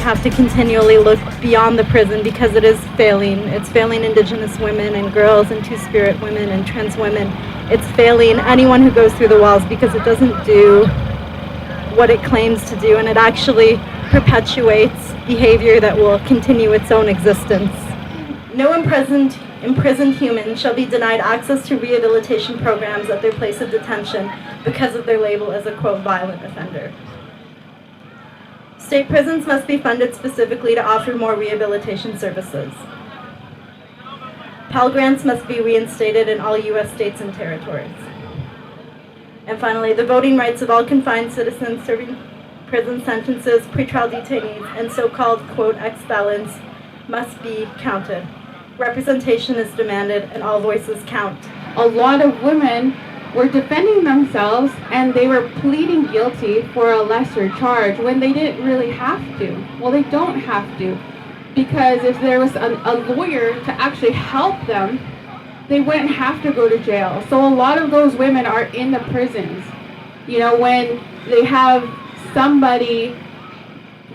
have to continually look beyond the prison because it is failing. It's failing Indigenous women and girls and Two-Spirit women and trans women. It's failing anyone who goes through the walls because it doesn't do what it claims to do, and it actually perpetuates behavior that will continue its own existence. No imprisoned human shall be denied access to rehabilitation programs at their place of detention because of their label as a, quote, violent offender. State prisons must be funded specifically to offer more rehabilitation services. Pell Grants must be reinstated in all U.S. states and territories. And finally, the voting rights of all confined citizens serving prison sentences, pretrial detainees, and so-called, quote, ex-felons must be counted. Representation is demanded and all voices count. A lot of women were defending themselves and they were pleading guilty for a lesser charge when they didn't really have to. Well, they don't have to, because if there was a lawyer to actually help them, they wouldn't have to go to jail. So a lot of those women are in the prisons. You know, when they have somebody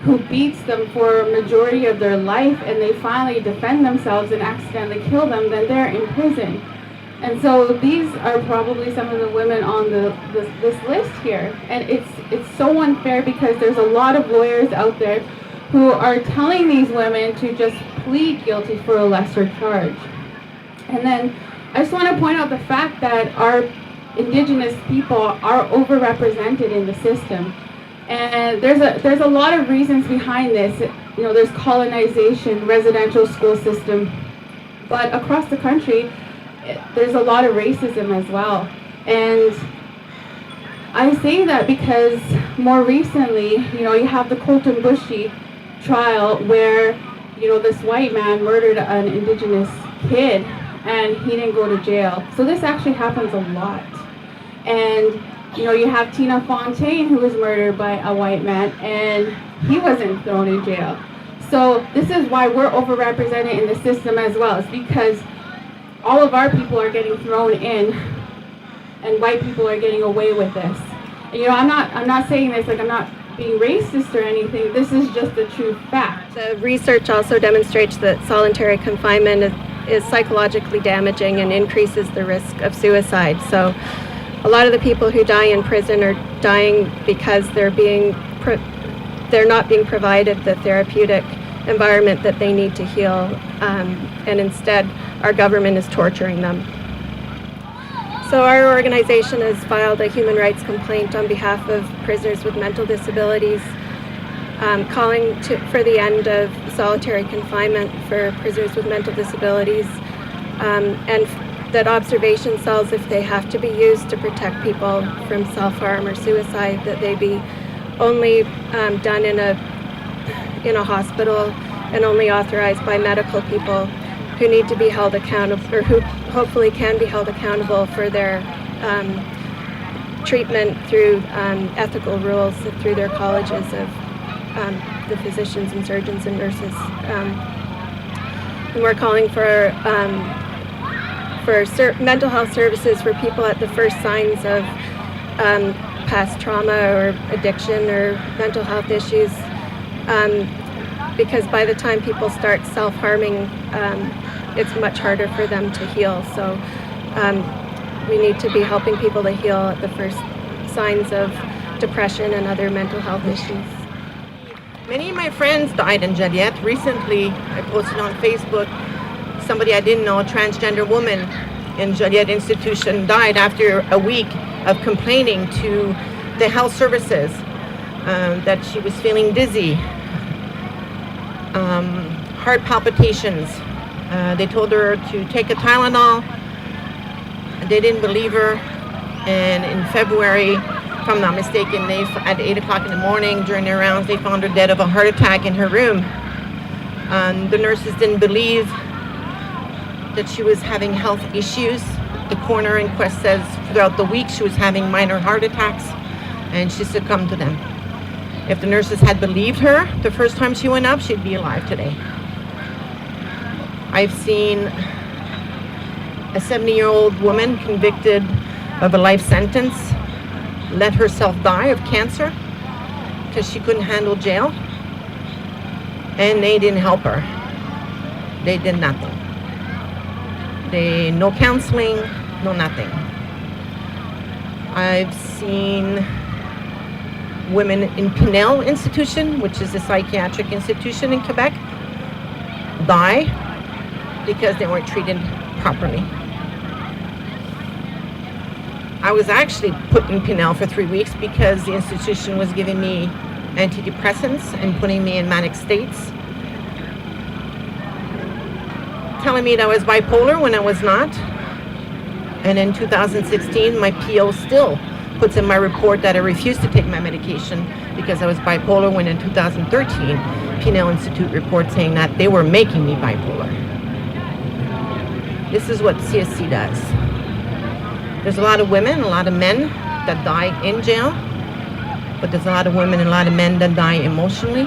who beats them for a majority of their life and they finally defend themselves and accidentally kill them, then they're in prison. And so these are probably some of the women on this list here. And it's so unfair because there's a lot of lawyers out there who are telling these women to just plead guilty for a lesser charge. And then I just want to point out the fact that our Indigenous people are overrepresented in the system. And there's a lot of reasons behind this. You know, there's colonization, residential school system, but across the country, there's a lot of racism as well. And I say that because more recently, you know, you have the Colton Bushy trial where, you know, this white man murdered an Indigenous kid and he didn't go to jail. So this actually happens a lot. And you know, you have Tina Fontaine, who was murdered by a white man, and he wasn't thrown in jail. So this is why we're overrepresented in the system as well. It's because all of our people are getting thrown in, and white people are getting away with this. And, you know, I'm not saying this like I'm not being racist or anything. This is just the true fact. The research also demonstrates that solitary confinement is psychologically damaging and increases the risk of suicide. So a lot of the people who die in prison are dying because they're not being provided the therapeutic environment that they need to heal, and instead our government is torturing them. So our organization has filed a human rights complaint on behalf of prisoners with mental disabilities, calling for the end of solitary confinement for prisoners with mental disabilities, and that observation cells, if they have to be used to protect people from self-harm or suicide, that they be only done in a hospital and only authorized by medical people who need to be held accountable, or who hopefully can be held accountable for their treatment through ethical rules through their colleges of the physicians and surgeons and nurses. And we're calling for mental health services for people at the first signs of past trauma or addiction or mental health issues, because by the time people start self-harming, it's much harder for them to heal. So we need to be helping people to heal at the first signs of depression and other mental health issues. Many of my friends died in Joliet. Recently, I posted on Facebook, somebody I didn't know, a transgender woman in Joliet Institution, died after a week of complaining to the health services that she was feeling dizzy, heart palpitations. They told her to take a Tylenol. They didn't believe her. And in February, if I'm not mistaken, at 8 o'clock in the morning during their rounds, they found her dead of a heart attack in her room. The nurses didn't believe that she was having health issues. The coroner inquest says throughout the week she was having minor heart attacks, and she succumbed to them. If the nurses had believed her the first time she went up, she'd be alive today. I've seen a 70-year-old woman convicted of a life sentence let herself die of cancer because she couldn't handle jail. and they didn't help her. They did nothing. No counseling, no nothing. I've seen women in Pinel Institution, which is a psychiatric institution in Quebec, die because they weren't treated properly. I was actually put in Pinel for 3 weeks because the institution was giving me antidepressants and putting me in manic states, telling me that I was bipolar when I was not. And in 2016, my PO still puts in my report that I refused to take my medication because I was bipolar, when in 2013, Pinel Institute report saying that they were making me bipolar. This is what CSC does. There's a lot of women, a lot of men that die in jail, but there's a lot of women and a lot of men that die emotionally,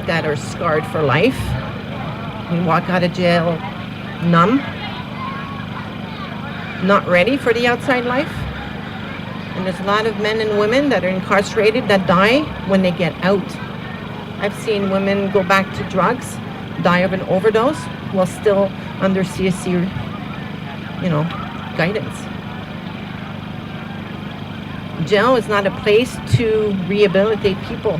that are scarred for life. We walk out of jail numb, not ready for the outside life. And there's a lot of men and women that are incarcerated that die when they get out. I've seen women go back to drugs, die of an overdose, while still under CSC, guidance. Jail is not a place to rehabilitate people.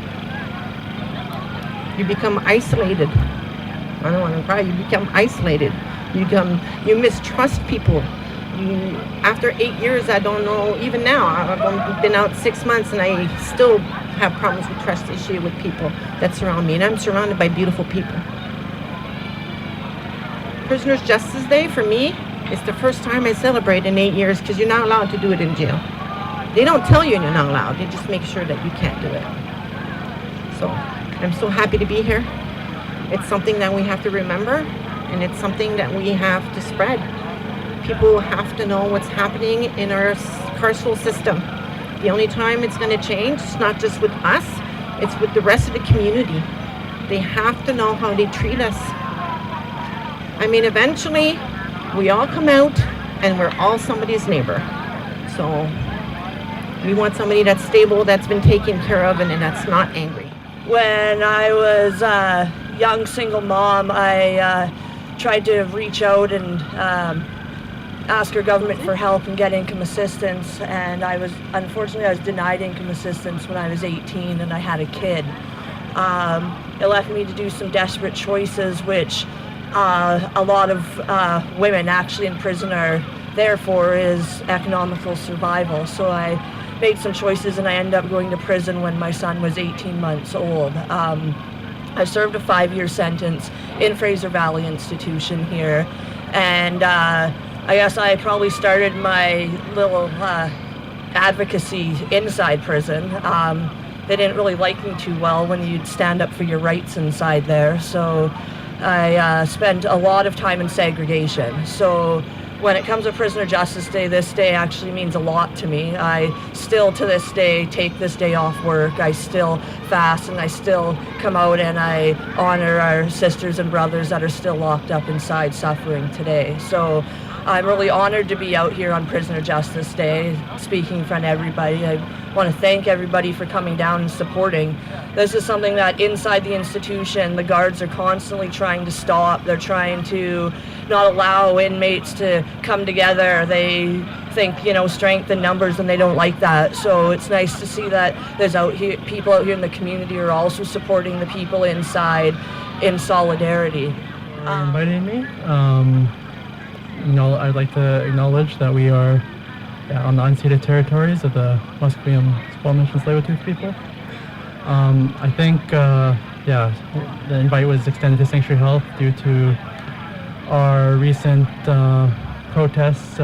You become isolated. I don't want to cry. You become isolated. You mistrust people. After 8 years, I don't know, even now, I've been out 6 months and I still have problems with trust issue with people that surround me, and I'm surrounded by beautiful people. Prisoners Justice Day for me is the first time I celebrate in 8 years, because you're not allowed to do it in jail. They don't tell you you're not allowed, they just make sure that you can't do it. So I'm so happy to be here. It's something that we have to remember, and it's something that we have to spread. People have to know what's happening in our carceral system. The only time it's going to change is not just with us, it's with the rest of the community. They have to know how they treat us. I mean, eventually, we all come out and we're all somebody's neighbor. So we want somebody that's stable, that's been taken care of, and that's not angry. When I was a young single mom, I tried to reach out and ask our government for help and get income assistance, and unfortunately I was denied income assistance when I was 18 and I had a kid. It left me to do some desperate choices, which a lot of women actually in prison are there for, is economical survival. So I made some choices and I ended up going to prison when my son was 18 months old. I served a 5-year sentence in Fraser Valley Institution here, and I guess I probably started my little advocacy inside prison. They didn't really like me too well when you'd stand up for your rights inside there, so I spent a lot of time in segregation. So when it comes to Prisoner Justice Day, this day actually means a lot to me. I still to this day take this day off work. I still fast and I still come out and I honor our sisters and brothers that are still locked up inside suffering today. So I'm really honored to be out here on Prisoner Justice Day, speaking in front of everybody. I want to thank everybody for coming down and supporting. This is something that inside the institution, the guards are constantly trying to stop. They're trying to not allow inmates to come together. They think, strength in numbers, and they don't like that. So it's nice to see that there's people out here in the community who are also supporting the people inside in solidarity. For inviting me. I'd like to acknowledge that we are on the unceded territories of the Musqueam, Squamish, and Tsleil-Waututh people. I think, the invite was extended to Sanctuary Health due to our recent protests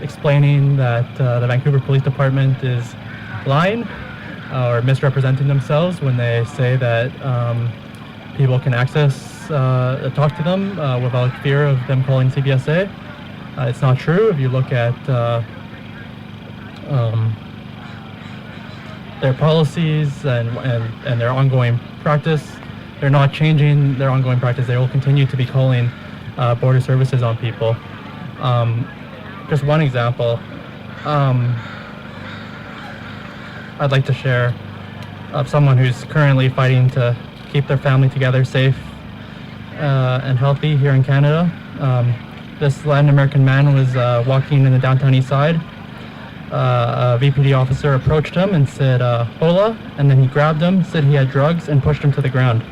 explaining that the Vancouver Police Department is lying or misrepresenting themselves when they say that people can talk to them without fear of them calling CBSA. It's not true. If you look at their policies and their ongoing practice, they're not changing their ongoing practice. They will continue to be calling border services on people. Just one example, I'd like to share of someone who's currently fighting to keep their family together safe and healthy here in Canada. This Latin American man was walking in the downtown east side. A VPD officer approached him and said, "Hola," and then he grabbed him, said he had drugs, and pushed him to the ground.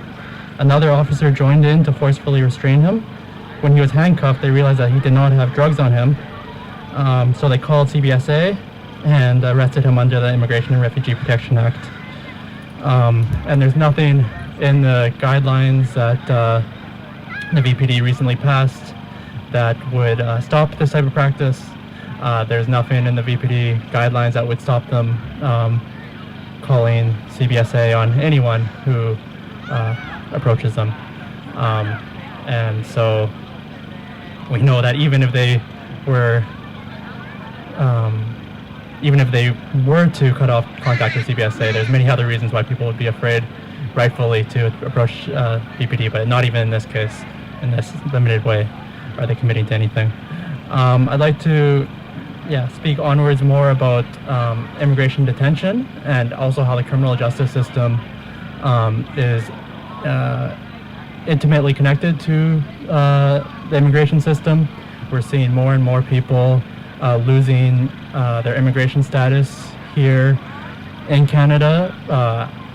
Another officer joined in to forcefully restrain him. When he was handcuffed, they realized that he did not have drugs on him, so they called CBSA and arrested him under the Immigration and Refugee Protection Act. And there's nothing in the guidelines that the VPD recently passed that would stop this type of practice. There's nothing in the VPD guidelines that would stop them calling CBSA on anyone who approaches them. And so we know that even if they were to cut off contact with CBSA, there's many other reasons why people would be afraid, rightfully, to approach VPD, but not even in this case, in this limited way, are they committing to anything. I'd like to speak onwards more about immigration detention and also how the criminal justice system is intimately connected to the immigration system. We're seeing more and more people losing their immigration status here in Canada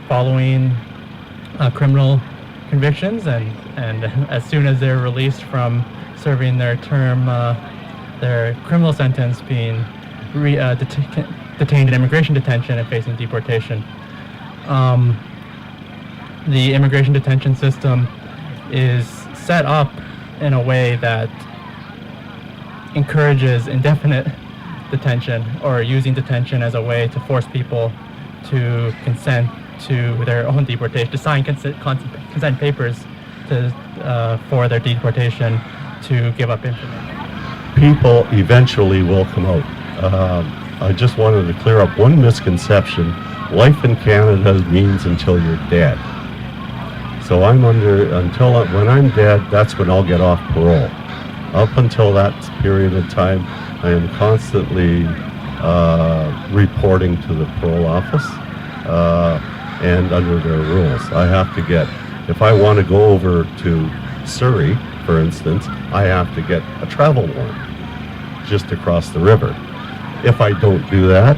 following criminal convictions, and as soon as they're released from serving their term, their criminal sentence, being detained in immigration detention and facing deportation. The immigration detention system is set up in a way that encourages indefinite detention, or using detention as a way to force people to consent to their own deportation, to sign consent papers for their deportation, to give up information. People eventually will come out. I just wanted to clear up one misconception. Life in Canada means until you're dead. So when I'm dead, that's when I'll get off parole. Up until that period of time, I am constantly reporting to the parole office and under their rules. I have to get, if I want to go over to Surrey, for instance, I have to get a travel warrant just across the river. If I don't do that,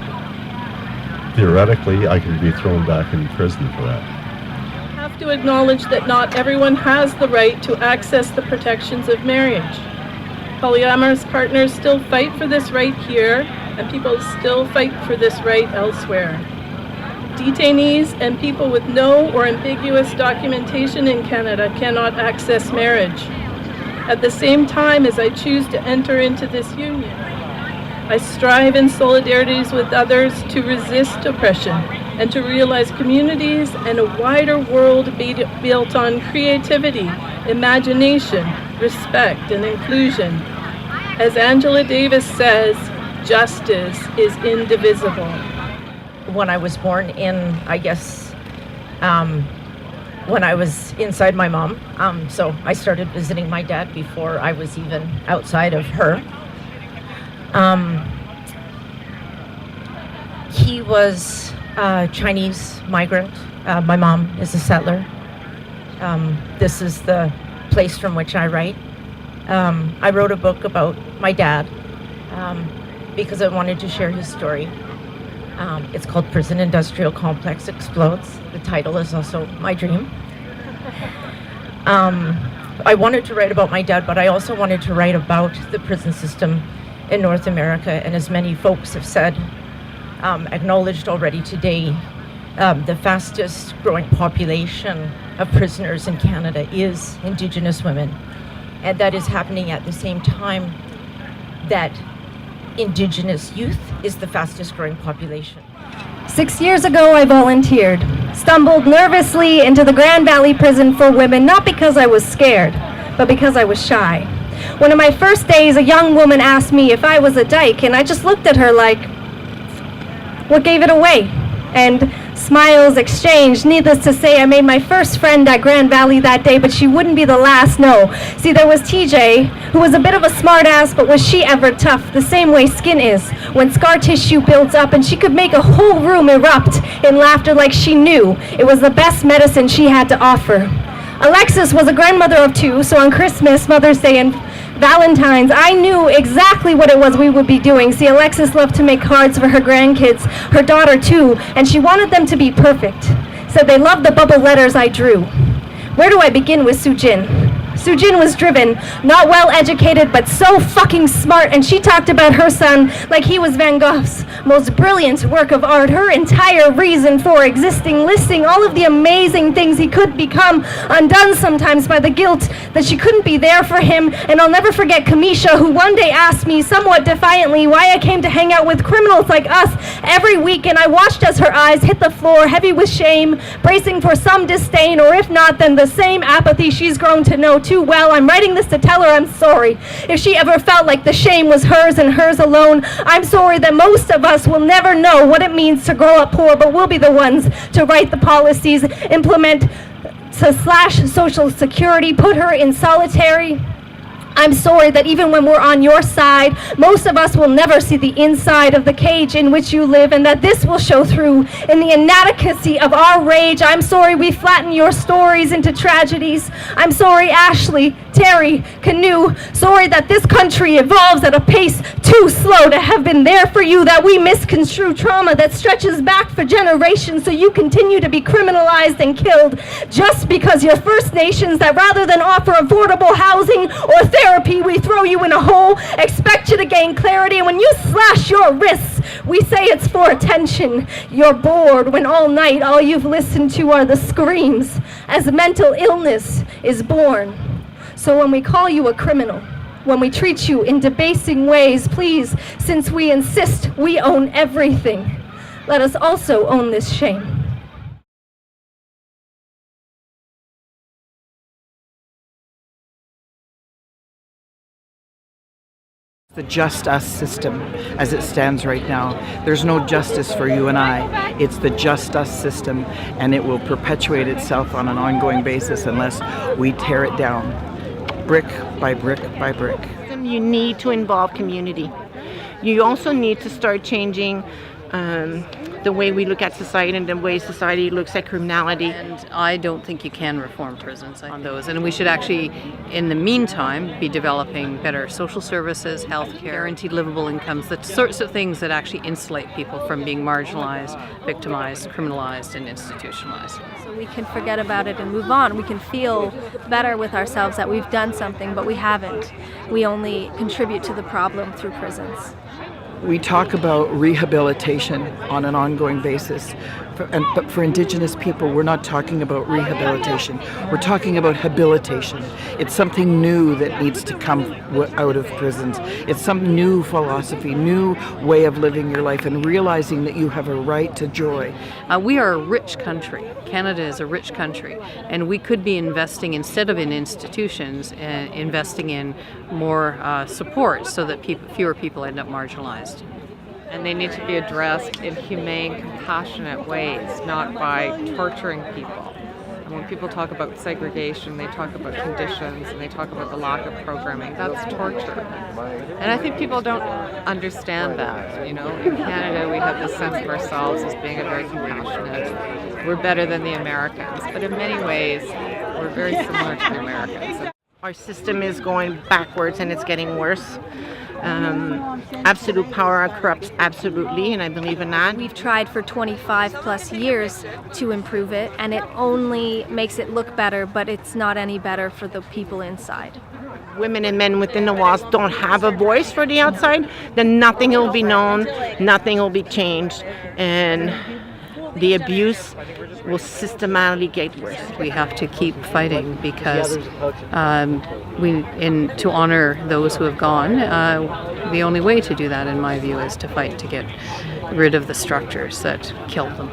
theoretically, I can be thrown back in prison for that. I have to acknowledge that not everyone has the right to access the protections of marriage. Polyamorous partners still fight for this right here, and people still fight for this right elsewhere. Detainees and people with no or ambiguous documentation in Canada cannot access marriage. At the same time as I choose to enter into this union, I strive in solidarities with others to resist oppression and to realize communities and a wider world built on creativity, imagination, respect, and inclusion. As Angela Davis says, justice is indivisible. When I was born in, when I was inside my mom, so I started visiting my dad before I was even outside of her. He was a Chinese migrant. My mom is a settler. This is the place from which I write. I wrote a book about my dad because I wanted to share his story. It's called Prison Industrial Complex Explodes. The title is also my dream. I wanted to write about my dad, but I also wanted to write about the prison system in North America, and as many folks have said, acknowledged already today, the fastest growing population of prisoners in Canada is Indigenous women. And that is happening at the same time that Indigenous youth is the fastest growing population. 6 years ago, I volunteered, stumbled nervously into the Grand Valley Prison for Women, not because I was scared, but because I was shy. One of my first days, a young woman asked me if I was a dyke, and I just looked at her like, what gave it away? And Smiles exchanged. Needless to say, I made my first friend at Grand Valley that day, but she wouldn't be the last, no. See, there was TJ, who was a bit of a smartass, but was she ever tough? The same way skin is, when scar tissue builds up, and she could make a whole room erupt in laughter like she knew it was the best medicine she had to offer. Alexis was a grandmother of 2, so on Christmas, Mother's Day, and Valentine's, I knew exactly what it was we would be doing. See, Alexis loved to make cards for her grandkids, her daughter too, and she wanted them to be perfect. So they loved the bubble letters I drew. Where do I begin with Sujin? Sujin was driven, not well educated, but so fucking smart, and she talked about her son like he was Van Gogh's most brilliant work of art, her entire reason for existing, listing all of the amazing things he could become, undone sometimes by the guilt that she couldn't be there for him. And I'll never forget Kamisha, who one day asked me somewhat defiantly why I came to hang out with criminals like us every week, and I watched as her eyes hit the floor, heavy with shame, bracing for some disdain, or if not, then the same apathy she's grown to know too well. I'm writing this to tell her I'm sorry. If she ever felt like the shame was hers and hers alone, I'm sorry that most of us will never know what it means to grow up poor, but we'll be the ones to write the policies, implement to slash Social Security, put her in solitary. I'm sorry that even when we're on your side, most of us will never see the inside of the cage in which you live, and that this will show through in the inadequacy of our rage. I'm sorry we flatten your stories into tragedies. I'm sorry, Ashley, Terry, Canoe. Sorry that this country evolves at a pace too slow to have been there for you, that we misconstrue trauma that stretches back for generations so you continue to be criminalized and killed just because you're First Nations, that rather than offer affordable housing or therapy, we throw you in a hole, expect you to gain clarity, and when you slash your wrists, we say it's for attention. You're bored when all night all you've listened to are the screams as mental illness is born. So when we call you a criminal, when we treat you in debasing ways, please, since we insist we own everything, let us also own this shame. The Just Us system as it stands right now. There's no justice for you and I. It's the Just Us system, and it will perpetuate itself on an ongoing basis unless we tear it down, brick by brick by brick. You need to involve community. You also need to start changing the way we look at society and the way society looks at criminality. And I don't think you can reform prisons on those. And we should actually, in the meantime, be developing better social services, healthcare, guaranteed livable incomes, the sorts of things that actually insulate people from being marginalized, victimized, criminalized, and institutionalized. So we can forget about it and move on. We can feel better with ourselves that we've done something, but we haven't. We only contribute to the problem through prisons. We talk about rehabilitation on an ongoing basis, but for Indigenous people, we're not talking about rehabilitation. We're talking about habilitation. It's something new that needs to come out of prisons. It's some new philosophy, new way of living your life, and realizing that you have a right to joy. We are a rich country. Canada is a rich country, and we could be investing, instead of in institutions, investing in more support so that fewer people end up marginalized. And they need to be addressed in humane, compassionate ways, not by torturing people. And when people talk about segregation, they talk about conditions and they talk about the lack of programming. That's torture. And I think people don't understand that. You know, in Canada, we have this sense of ourselves as being a very compassionate. We're better than the Americans, but in many ways, we're very similar to the Americans. Our system is going backwards and it's getting worse. Absolute power corrupts absolutely, and I believe in that. We've tried for 25 plus years to improve it, and it only makes it look better, but it's not any better for the people inside. Women and men within the walls don't have a voice for the outside, then nothing will be known, nothing will be changed, and the abuse will systematically get worse. We have to keep fighting because to honor those who have gone, the only way to do that, in my view, is to fight to get rid of the structures that killed them.